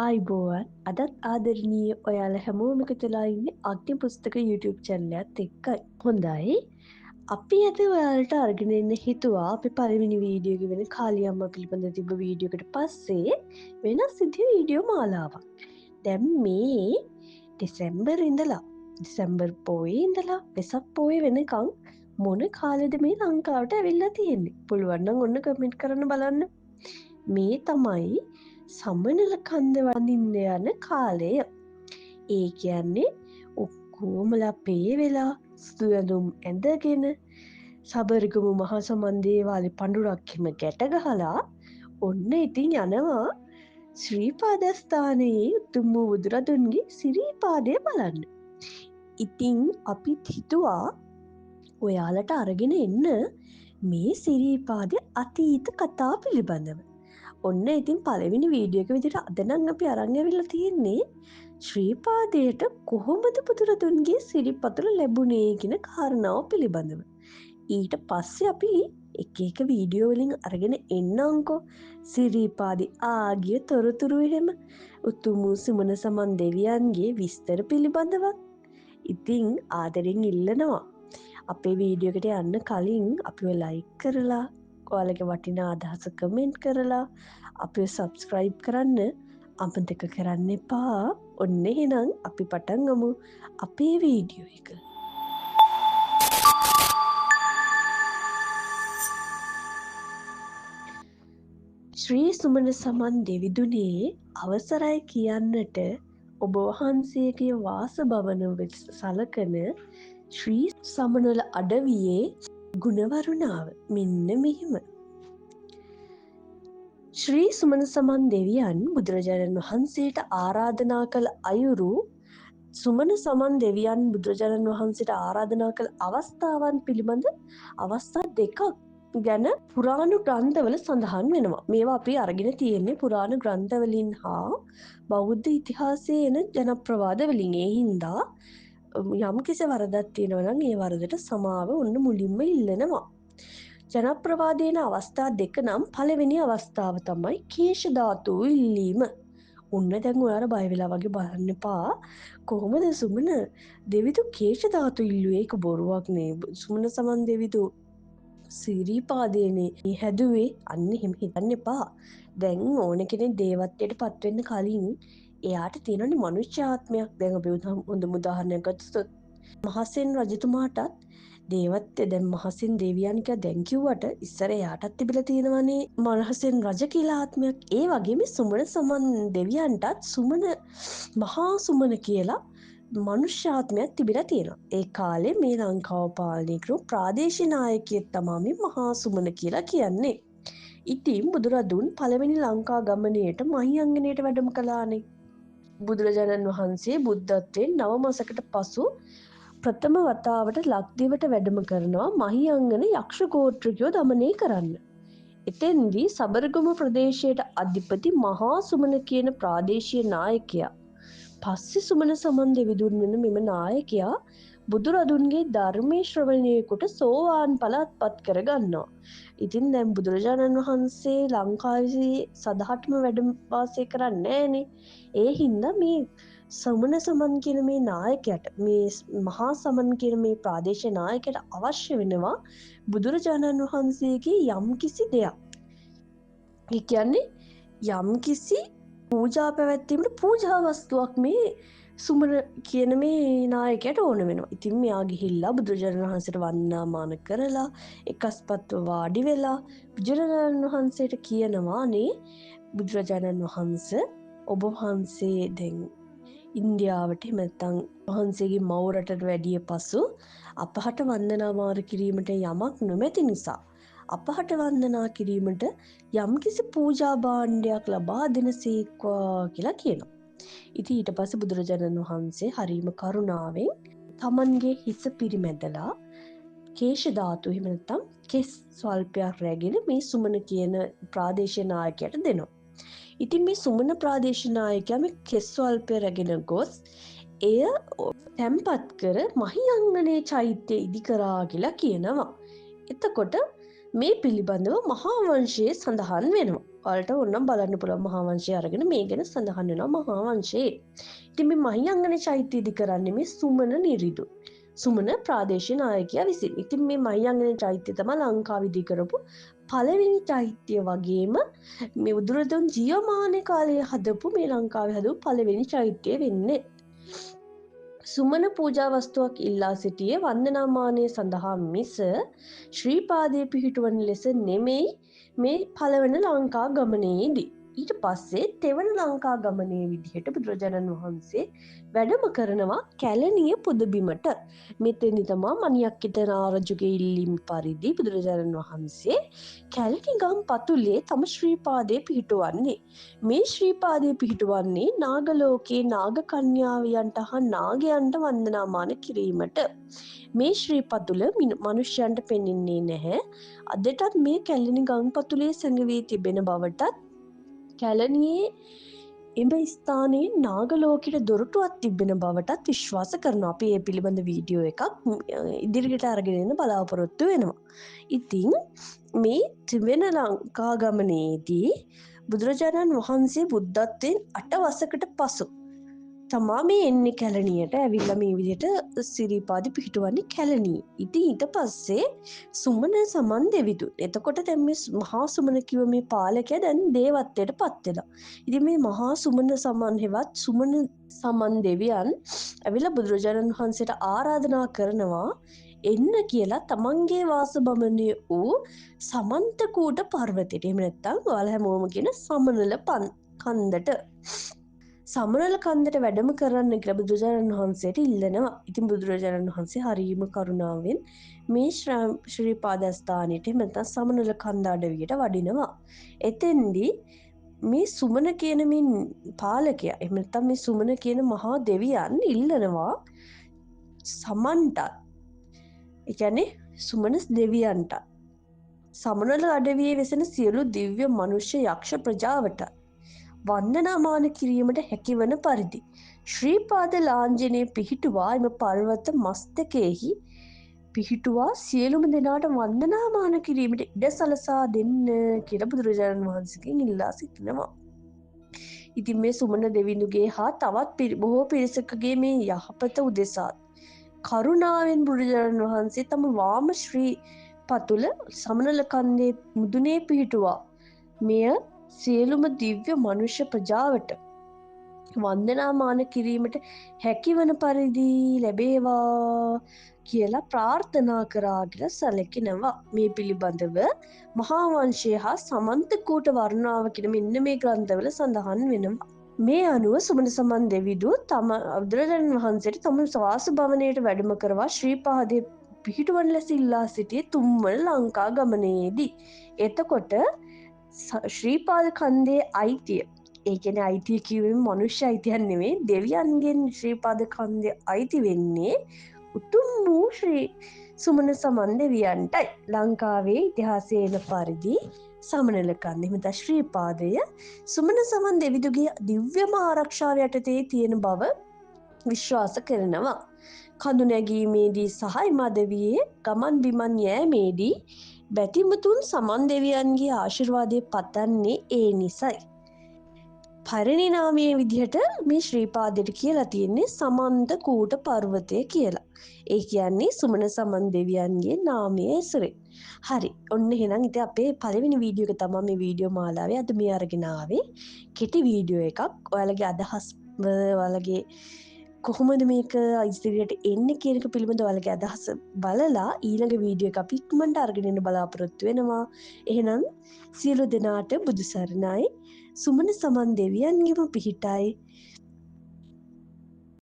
ආයිබෝවන් අදත් ආදරණීය ඔයාලා හැමෝම එකතුලා ඉන්නේ අග්නි පුස්තක YouTube channel එකත් එක්කයි. හොඳයි. අපි අද ඔයාලට අරගෙන එන්න හිතුවා අපි පළවෙනි වීඩියෝ එක වෙන කාලි අම්මා පිළිබඳ තිබ්බ වීඩියෝ එකට පස්සේ වෙනස් විදිහේ වීඩියෝ මාලාවක්. දැන් මේ දෙසැම්බර් ඉඳලා දෙසැම්බර් පොයේ ඉඳලා වෙසක් පොයේ වෙනකන් මොන කාලෙද මේ ලංකාවට ඇවිල්ලා තියෙන්නේ? පුළුවන් නම් ඔන්න කමෙන්ට් කරන්න බලන්න. මේ තමයි සමනල කන්ද වඳින්න යන කාලය. ඒ කියන්නේ ඔක්කෝමලා පේ වෙලා සුදුඇඳුම් ඇඳගෙන සබරගම මහා සමන්දේවාලි පණ්ඩුරක්කෙම ගැට ගහලා ඔන්න ඉතින් යනවා ශ්‍රීපාදස්ථානයේ උතුම් වූ බුදුරදුන්ගේ සිරීපාදය බලන්න. ඉතිං අපිත් හිතුවා ඔයාලට අරගෙන එන්න මේ සිරීපාදය අතීත කතා පිළිබඳව. ඔන්න ඉතින් පළවෙනි වීඩියෝ එක විදිහට අද නම් අපි අරන් ඇවිල්ලා තියෙන්නේ ශ්‍රීපාදයට කොහොමද බුදුරදුන්ගේ සිරිපතුල ලැබුණේ කියන කාරණාව පිළිබඳව. ඊට පස්සේ අපි එක එක වීඩියෝ වලින් අරගෙන එන්නම්කෝ සිරිපාදේ ආගිය තොරතුරු එහෙම උතුම් සුමන සමන් දෙවියන්ගේ විස්තර පිළිබඳව. ඉතින් ආදරෙන් ඉල්ලනවා අපේ වීඩියෝ එකට යන්න කලින් අපිව ලයික් කරලා ඔයාලගේ වටිනා අදහස කමෙන්ට් කරලා අපිව සබ්ස්ක්‍රයිබ් කරන්න අමතක කරන්න එපා. ඔන්න එහෙනම් අපි පටන් ගමු අපේ වීඩියෝ එක. ශ්‍රී සුමන සමන් දෙවිදුනේ අවසරයි කියන්නට ඔබ වහන්සේගේ වාසභවන වෙත සලකන ශ්‍රී සමනල අඩවියේ ගුණවරුණාව මෙන්න මෙහිම. ශ්‍රී සුමන සමන් දෙවියන් බුදුරජාණන් වහන්සේට ආරාධනා කළ අයුරු සුමන සමන් දෙවියන් බුදුරජාණන් වහන්සේට ආරාධනා කළ අවස්ථාවන් පිළිබඳ අවස්ථා දෙකක් ගැන පුරාණු ග්‍රන්ථවල සඳහන් වෙනවා. මේවා අපි අරගෙන තියෙන්නේ පුරාණ ග්‍රන්ථවලින් හා බෞද්ධ ඉතිහාසයේ එන ජනප්‍රවාද වලින්. ඒ හින්දා යම් කිසි වරදක් තියෙනවා නම් ඒ වරදට සමාව ඔන්න මුලින්ම ඉල්ලනවා. ජනප්‍රවාදයන අවස්ථා දෙක නම් පළවෙනි අවස්ථාව තමයි කේශ ධාතු ඉල්ලීම. ඔන්න දැන් ඔයාලා බය වෙලා වගේ බලන්න එපා. කොහොමද සුමන දෙවිදු කේශ ධාතු ඉල්ලුවේ? ඒක බොරුවක් නේ. සුමන සමන් දෙවිදු සිරීපාදයනේ හැදුවේ. අන්න එහෙම හිතන්න එපා. දැන් ඕන කෙනෙක් දේවත්වයට පත්වෙන්න කලින් එයාට තියෙනවනේ මනුෂ්‍ය ආත්මයක්. දැන් අපි හොඳම උදාහරණයක් ගත්තොත් මහසෙන් රජතුමාටත් දේවත්වය දැන් මහසෙන් දෙවියන් කියලා දැන් කිව්වට ඉස්සර එයාටත් තිබිලා තියෙනවනේ මහසෙන් රජ කියලා ආත්මයක්. ඒ වගේම සුමන සමන් දෙවියන්ටත් සුමන මහා සුමන කියලා මනුෂ්‍ය ආත්මයක් තිබිලා තියෙනවා. ඒ කාලේ මේ ලංකාව පාලනය කරපු ප්‍රාදේශීය නායකයෙක් තමයි මහා සුමන කියලා කියන්නේ. ඉතින් බුදුරදුන් පළවෙනි ලංකා ගමනයට මහියංගනයට වැඩම කළානේ. බුදුරජාණන් වහන්සේ බුද්ධත්වයෙන් 9 මාසකට පසු ප්‍රථම වතාවට ලක්දිවට වැඩම කරනවා මහියංගන යක්ෂ ගෝත්‍රිකයෝ දමනය කරන්න. එතෙන්දී සබරගම ප්‍රදේශයට අධිපති මහා සුමන කියන ප්‍රාදේශීය නායකයා. පස්සේ සුමන සමන් දෙවිදුන් වෙන මෙම නායකයා බුදුරදුන්ගේ ධර්මයේ ශ්‍රවණය කොට සෝවාන් ඵල අත්පත් කරගන්නවා. ඉතින් දැන් බුදුරජාණන් වහන්සේ ලංකාවේ සදහටම වැඩ වාසය කරන්නේ නැහනේ. ඒ හින්දා මේ සමන සමන් කියන මේ නායකයට මේ මහා සමන් කියන මේ ප්‍රාදේශීය නායකයට අවශ්‍ය වෙනවා බුදුරජාණන් වහන්සේගේ යම්කිසි දෙයක්. ඒ කියන්නේ යම්කිසි පූජා පැවැත්වීමට පූජා වස්තුවක් මේ සුමන කියන මේ නායකයට ඕන වෙනවා. ඉතින් මෙයා ගිහිල්ලා බුදුරජාණන් වහන්සේට වන්දනාමාන කරලා එකස්පත්ව වාඩි වෙලා බුදුරජාණන් වහන්සේට කියනවා නේ බුදුරජාණන් වහන්සේ ඔබ වහන්සේ දැන් ඉන්දියාවට නැත්නම් වහන්සේගේ මව් රටට වැඩිය පසු අපහට වන්දනාමාන කිරීමට යමක් නොමැති නිසා අපහට වන්දනා කිරීමට යම්කිසි පූජා භාණ්ඩයක් ලබා දෙනසේක්වා කියලා කියනවා. ඉතින් ඊට පස්සේ බුදුරජාණන් වහන්සේ හරිම කරුණාවෙන් තමන්ගේ හිස පිරිමැදලා කේශ ධාතු එහෙම නැත්නම් කෙස් ස්වල්පයක් රැගෙන මේ සුමන කියන ප්‍රාදේශීය නායකයට දෙනවා. ඉතින් මේ සුමන ප්‍රාදේශීය නායකයා මේ කෙස් ස්වල්පය රැගෙන ගොස් එය තැන්පත් කර මහියංගනේ චෛත්‍ය ඉදි කරා කියලා කියනවා. එතකොට මේ පිළිබඳව මහා වංශයේ සඳහන් වෙනවා. ඔයාලට ඕනනම් බලන්න පුළුවන් මහා වංශය අරගෙන මේ ගැන සඳහන් වෙනවා මහා වංශයේ. ඉතින් මේ මහියංගන චෛත්‍ය ඉදි කරන්නේ මේ සුමන නිරිදු. සුමන ප්‍රාදේශීය නායකයා විසින්. ඉතින් මේ මහියංගන චෛත්‍ය තමයි ලංකාවේ ඉදි කරපු පළවෙනි චෛත්‍ය වගේම මේ බුදුරදුන් ජීවමාන කාලයේ හදපු මේ ලංකාවේ හදපු පළවෙනි චෛත්‍යය වෙන්නේ. සුමන පූජා වස්තුවක් ඉල්ලා සිටියේ වන්දනාමානය සඳහා මිස ශ්‍රී පාදයේ පිහිටුවන ලෙස නෙමෙයි මේ පළවන ලංකා ගමනයේදී. ඊට පස්සේ තෙවන ලංකා ගමනේ විදිහට බුදුරජාණන් වහන්සේ වැඩම කරනවා කැලණිය පුදබිමට. මෙතෙන්දි තමා මණියක්කිත නාරජුගේ ඉල්ලීම් පරිදි බුදුරජාණන් වහන්සේ කැලණි ගම් පතුලේ තම ශ්‍රී පාදයේ පිහිටුවන්නේ. මේ ශ්‍රී පාදයේ පිහිටුවන්නේ නාගලෝකේ නාග කන්‍යාවියන්ට හා නාගයන්ට වන්දනාමාන කිරීමට. මේ ශ්‍රී පතුල මනුෂ්‍යයන්ට පෙනෙන්නේ නැහැ. අදටත් මේ කැලණි ගම් පතුලේ සැඟවී තිබෙන බවටත් කැලණියේ එම ස්ථානයේ නාගලෝකයට දොරටුවක් තිබෙන බවටත් විශ්වාස කරනවා. අපි මේ පිළිබඳ වීඩියෝ එකක් ඉදිරියට අරගෙන එන්න බලාපොරොත්තු වෙනවා. ඉතින් මේ තිබෙන ලංකා ගමනේදී බුදුරජාණන් වහන්සේ බුද්ධත්වයෙන් 8 වසරකට පසු තමා මේ එන්නේ කැලණියට. ඇවිල්ලා මේ විදිහට සිරිපාදි පිහිටුවන්නේ කැලණියේ. ඉතින් ඊට පස්සේ සුමන සමන් දෙවිදුන්. එතකොට දැන් මේ මහා සුමන කිව්ව මේ පාලකයා දැන් දේවත්වයට පත් වෙලා. ඉතින් මේ මහා සුමන සමන් හෙවත් සුමන සමන් දෙවියන් ඇවිල්ලා බුදුරජාණන් වහන්සේට ආරාධනා කරනවා එන්න කියලා තමන්ගේ වාසභවනය වූ සමන්තකූට පර්වතයට. එහෙම නැත්නම් ඔයාලා හැමෝම කියන සමනල කන්දට. සමනල කන්දට වැඩම කරන්න කියලා බුදුරජාණන් වහන්සේට ඉල්ලනවා. ඉතින් බුදුරජාණන් වහන්සේ හරීම කරුණාවෙන් මේ ශ්‍රී පාදස්ථානයට එහෙම නැත්නම් සමනල කන්ද අඩවියට වඩිනවා. එතෙන්දී මේ සුමන කියන මේ පාලකයා එහෙම නැත්නම් මේ සුමන කියන මහා දෙවියන් ඉල්ලනවා සමන්ට, ඒ කියන්නේ සුමන දෙවියන්ට, සමනල අඩවියේ වෙසෙන සියලු දිව්‍ය මනුෂ්‍ය යක්ෂ ප්‍රජාවට වන්දනාමාන කිරීමට හැකිවන පරිදි ශ්‍රී පාද ලාංඡනයේ පිහිටුවා එම පර්වත මස්තකයෙහි පිහිටුවා සියලුම දෙනාට වන්දනාමාන කිරීමට ඉඩ සලසා දෙන්න කියලා බුදුරජාණන් වහන්සේගෙන් ඉල්ලා සිටිනවා. ඉතින් මේ සුමන දෙවිඳුගේ හා තවත් බොහෝ පිරිසකගේ මේ යහපත උදෙසා කරුණාවෙන් බුදුරජාණන් වහන්සේ තම වාම ශ්‍රී පතුල සමනල කන්දේ මුදුනේ පිහිටුවා මෙය සියලුම දිව්‍ය මනුෂ්‍ය ප්‍රජාවට වන්දනාමාන කිරීමට හැකිවන පරිදි ලැබේවා කියලා ප්‍රාර්ථනා කරා කියලා සැලකෙනවා. මේ පිළිබඳව මහා වංශය හා සමන්තකූට වර්ණාව කියන මෙන්න මේ ග්‍රන්ථවල සඳහන් වෙනවා. මේ අනුව සුමන සමන් දෙවිඳු තම බුදුරජාණන් වහන්සේට තම වාස භවනයට වැඩම කරවා ශ්‍රී පාදයේ පිහිටුවන ලෙස ඉල්ලා සිටියේ තුන්වන ලංකා ගමනේදී. එතකොට ශ්‍රී පාද කන්දේ අයිතිය, ඒ කියන්නේ අයිතිය කියුවේ මනුෂ්‍ය අයිතියක් නෙමෙයි, දෙවියන්ගෙන් ශ්‍රී පාද කන්දේ අයිති වෙන්නේ උතුම් වූ ශ්‍රී සුමන සමන් දෙවියන්ටයි. ලංකාවේ ඉතිහාසයේ එන පරිදි සමනල කන්ද එහෙම නැත්නම් ශ්‍රී පාදය සුමන සමන් දෙවිඳුගේ දිව්‍යම ආරක්ෂාව යටතේ තියෙන බව විශ්වාස කරනවා. කඳු නැගීමේදී සහ මදවියේ ගමන් බිමන් යෑමේදී බැතිමතුන් සමන් දෙවියන්ගේ ආශිර්වාදය පතන්නේ ඒ නිසයි. පරිණාමයේ විදිහට මේ ශ්‍රී පාදයට කියලා තියෙන්නේ සමන්ත කූට පර්වතය කියලා. ඒ කියන්නේ සුමන සමන් දෙවියන්ගේ නාමය ඇසුරෙන්. හරි. ඔන්න එහෙනම් ඉතින් අපේ පළවෙනි වීඩියෝ එක තමයි මේ වීඩියෝ මාලාවේ අද මේ අරගෙන ආවේ. කෙටි වීඩියෝ එකක්. ඔයාලගේ අදහස් ඔයාලගේ කොහොමද මේක ඉදිරියට එන්නේ කියන එක පිළිබඳව ඔයාලගේ අදහස බලලා ඊළඟ වීඩියෝ එක අපි ඉක්මනට අරගෙන එන්න බලාපොරොත්තු වෙනවා. එහෙනම් සියලු දෙනාට බුදු සරණයි. සුමන සමන් දෙවියන්ගේම පිහිටයි.